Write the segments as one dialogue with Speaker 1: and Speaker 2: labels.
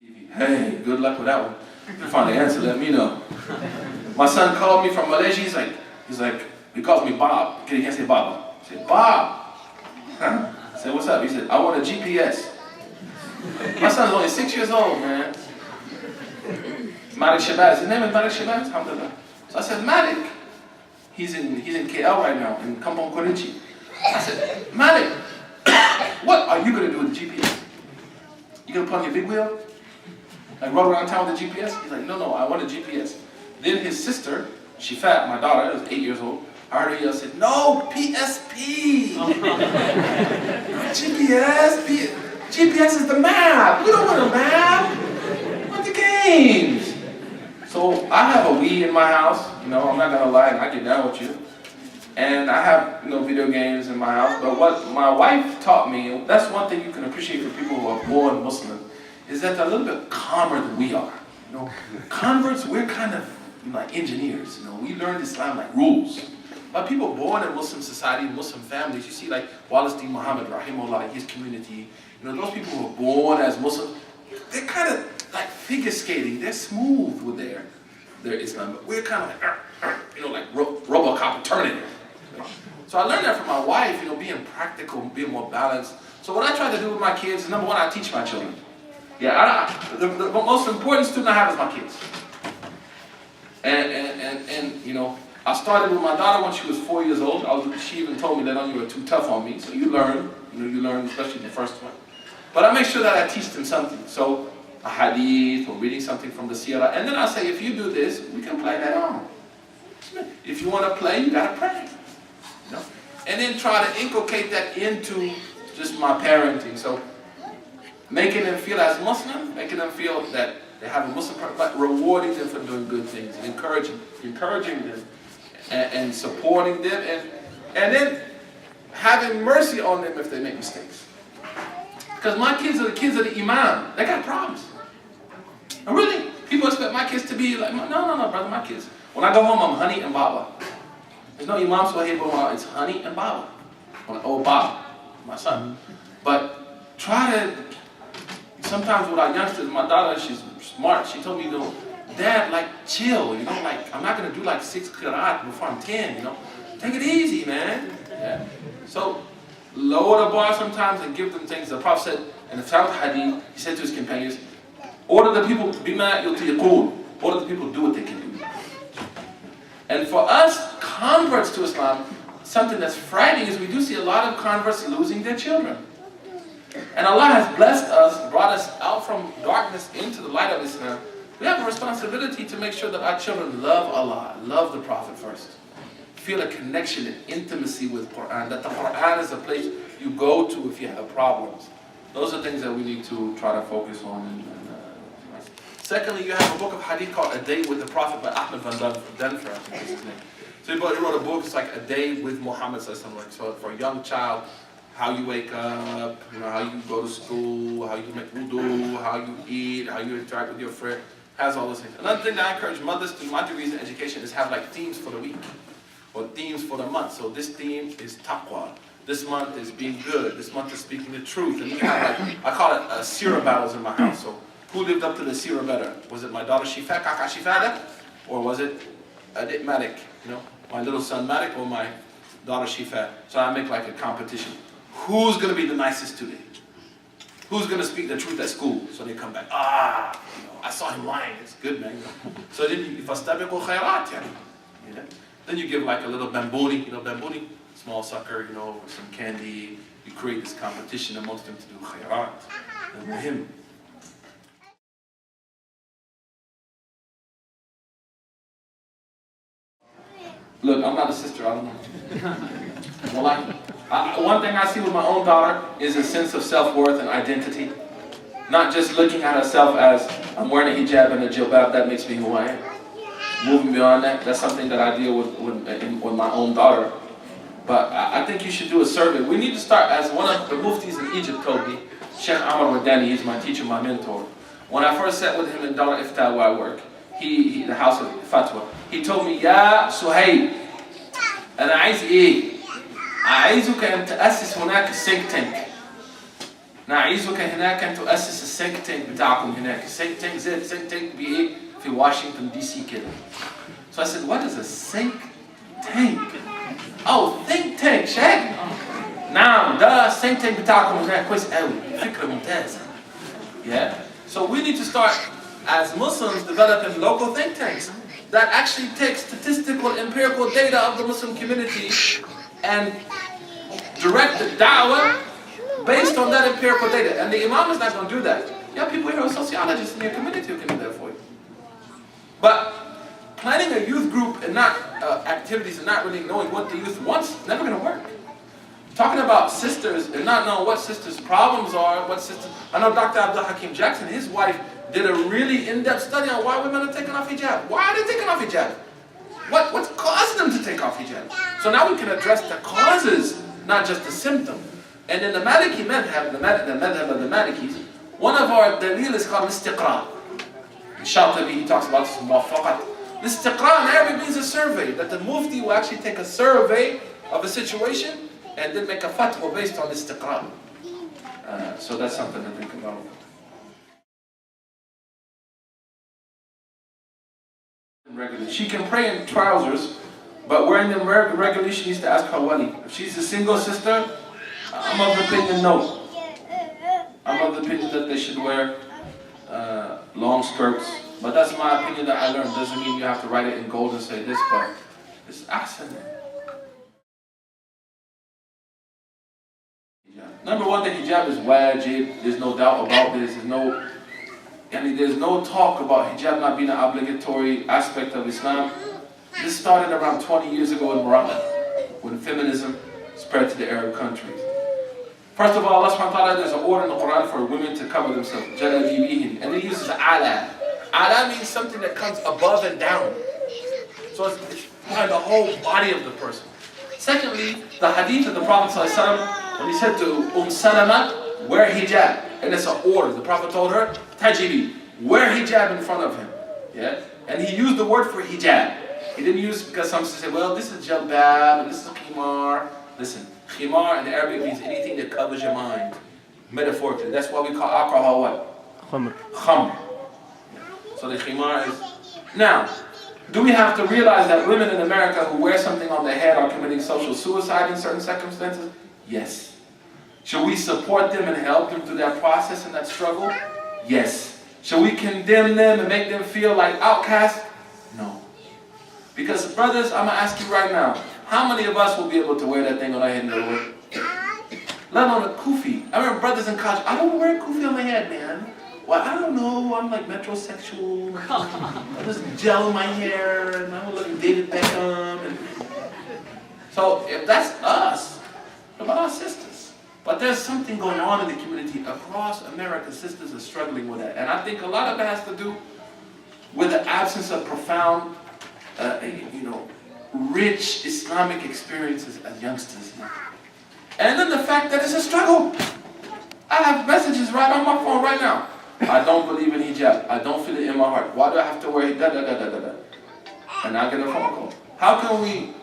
Speaker 1: Hey, good luck with that one. If you find the answer, let me know. My son called me from Malaysia. He's like, he calls me Bob. He can't say Baba. He said, Bob. I said, what's up? He said, I want a GPS. My son's only 6 years old, man. Malik Shabazz. His name is Malik Shabazz. Alhamdulillah. So I said, Malik. He's in KL right now, in Kampong Korinchi. I said, Malik, what are you going to do with the GPS? You going to put on your big wheel? Like run around town with the GPS? He's like, no, I want a GPS. Then his sister, she fat, my daughter, was 8 years old. I heard her yell, said, no, PSP. GPS is the map. We don't want a map. We want the games. So I have a Wii in my house. I'm not gonna lie, and I get down with you. And I have, video games in my house. But what my wife taught me, and that's one thing you can appreciate for people who are born Muslim, is that they're a little bit calmer than we are. Converts, we're kind of like engineers. We learned Islam like rules. But people born in Muslim society, Muslim families, you see like Wallace D. Muhammad, Rahimullah, his community, those people who are born as Muslims, they're kind of like figure skating. They're smooth with their Islam. But we're kind of like Robocop Terminator. So I learned that from my wife, being practical, being more balanced. So what I try to do with my kids is, number one, I teach my children. The most important student I have is my kids. And I started with my daughter when she was 4 years old. She even told me that you were too tough on me. So you learn, especially the first one. But I make sure that I teach them something. So a hadith or reading something from the seerah. And then I say, if you do this, we can play that on. If you want to play, you got to pray. And then try to inculcate that into just my parenting. So making them feel as Muslim, making them feel that they have a Muslim part, but rewarding them for doing good things, and encouraging them, and supporting them, and then having mercy on them if they make mistakes. Because my kids are the kids of the Imam. They got problems. And really, people expect my kids to be like, no, brother, my kids. When I go home, I'm honey and baba. There's no Imam Suhaib Webb, it's honey and baba. Baba, my son. But try to, sometimes with our youngsters, my daughter, she's smart. She told me, Dad, chill. I'm not going to do 6 qira'at before I'm 10, Take it easy, man. Yeah. So, lower the bar sometimes and give them things. The Prophet said in the South Hadith, he said to his companions, order the people, bima yutiqoon. Order the people to do what they can do. And for us, converts to Islam, something that's frightening is we do see a lot of converts losing their children. And Allah has blessed us, brought us out from darkness into the light of Islam. We have a responsibility to make sure that our children love Allah, love the Prophet first. Feel a connection and intimacy with Quran, that the Quran is a place you go to if you have problems. Those are things that we need to try to focus on. Secondly, you have a book of hadith called A Day with the Prophet by Ahmed van Denver, I think is his name. So he wrote a book, it's like A Day with Muhammad. So for a young child, how you wake up, how you go to school, how you make wudu, how you eat, how you interact with your friend, has all those things. Another thing that I encourage mothers to, my degrees in education, is have themes for the week or themes for the month. So this theme is taqwa. This month is being good. This month is speaking the truth. And you have I call it seerah battles in my house. So who lived up to the seerah better? Was it my daughter Shifa, Kaka Shifada? Or was it Adit Malik, my little son Malik, or my daughter Shifa? So I make a competition. Who's going to be the nicest today? Who's going to speak the truth at school? So they come back, I saw him lying. It's good, man. So then you fastabiqul khairat, Then you give a little bambuni, bambuni, small sucker, with some candy. You create this competition amongst them to do khairat. And him. Look, I'm not a sister, I don't know. Well, one thing I see with my own daughter is a sense of self-worth and identity. Not just looking at herself as, I'm wearing a hijab and a jilbab, that makes me who I am. Moving beyond that, that's something that I deal with my own daughter. But I think you should do a survey. We need to start, as one of the muftis in Egypt told me, Sheikh Amar Wadani, he's my teacher, my mentor. When I first sat with him in Dar Ifta where I work, the house of Fatwa, he told me, Ya Suhaib, أنا عايز إيه؟ عايزك أن تأسس هناك think tank. نعيزك هناك أن تؤسس الثينك تانك بتاعكم هناك. الثينك تانك زي الثينك تانك بإيه في واشنطن دي سي كده. So I said, what is a think tank? Oh, think tank, شايف؟ نعم ده الثينك تانك بتاعكم هناك كويس قوي. فكرة ممتازة. Yeah. So we need to start as Muslims developing local think tanks that actually take statistical, empirical data of the Muslim community and direct the da'wah based on that empirical data. And the Imam is not going to do that. You have people here who are sociologists in your community who can do that for you. But planning a youth group and not activities and not really knowing what the youth wants is never going to work. Talking about sisters and not knowing what sisters' problems are, I know Dr. Abdul Hakim Jackson, his wife, did a really in-depth study on why women are taking off hijab. Why are they taking off hijab? What's causing them to take off hijab? So now we can address the causes, not just the symptom. And in the Maliki madhab, the madhab of the Malikis, one of our dalil is called istiqra. Shatibi, he talks about this in Muwafaqat. Istiqra in Arabic means a survey, that the mufti will actually take a survey of a situation and then make a fatwa based on istiqra. So that's something to think about. She can pray in trousers, but wearing them regularly, she needs to ask her wali. If she's a single sister, I'm of the opinion no. I'm of the opinion that they should wear long skirts. But that's my opinion that I learned. Doesn't mean you have to write it in gold and say this, but it's ahsan. Number one, the hijab is wajib. There's no doubt about this. There's no talk about hijab not being an obligatory aspect of Islam. This started around 20 years ago in Morocco, when feminism spread to the Arab countries. First of all, Allah subhanahu wa ta'ala, there's an order in the Quran for women to cover themselves. And it uses ala. Ala means something that comes above and down. So it's behind the whole body of the person. Secondly, the hadith of the Prophet ﷺ, when he said to Salama, wear hijab. And it's an order. The Prophet told her, tajibi, wear hijab in front of him. Yeah? And he used the word for hijab. He didn't use, because some say, well, this is jalbab, and this is khimar. Listen, khimar in Arabic means anything that covers your mind. Metaphorically. That's why we call alcohol what? Khamr. Khamr. So the khimar is... Now, do we have to realize that women in America who wear something on their head are committing social suicide in certain circumstances? Yes. Should we support them and help them through that process and that struggle? Yes. Should we condemn them and make them feel like outcasts? No. Because brothers, I'm going to ask you right now, how many of us will be able to wear that thing on our head and go to work? Let alone a kufi. I remember brothers in college, I don't wear a kufi on my head, man. Well, I don't know, I'm like metrosexual. I just gel my hair and I'm looking David Beckham. So if that's us, what about our sisters? But there's something going on in the community across America. Sisters are struggling with that. And I think a lot of it has to do with the absence of profound, rich Islamic experiences as youngsters. And then the fact that it's a struggle. I have messages right on my phone right now. I don't believe in hijab. I don't feel it in my heart. Why do I have to wear it? And I get a phone call. How can we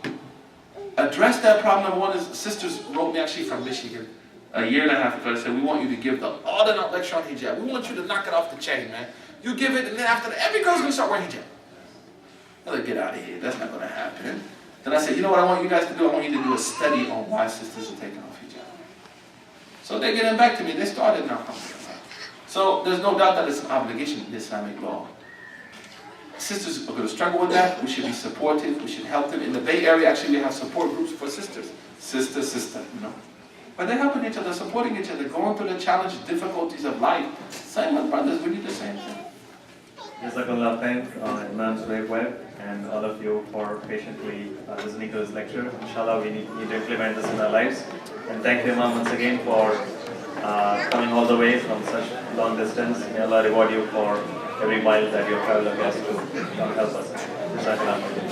Speaker 1: address that problem? Number one is, sisters wrote me actually from Michigan a year and a half ago. They said, we want you to give the all-out lecture on hijab. We want you to knock it off the chain, man. You give it, and then after that, every girl's going to start wearing hijab. I said, get out of here. That's not going to happen. Then I said, you know what I want you guys to do? I want you to do a study on why sisters are taking off hijab. So they're getting back to me. They started now. So there's no doubt that it's an obligation in Islamic law. Sisters are going to struggle with that. We should be supportive. We should help them. In the Bay Area, actually, we have support groups for sisters. Sister, But they're helping each other, supporting each other, going through the challenges, difficulties of life. Same with brothers, we need the same thing.
Speaker 2: Jazakallah thank Imam Suhaib Webb and all of you for patiently listening to this lecture. Inshallah, we need to implement this in our lives. And thank you, Imam, once again for coming all the way from such long distance. May Allah reward you for every mile that you have traveled across to come help us. Jazakallah.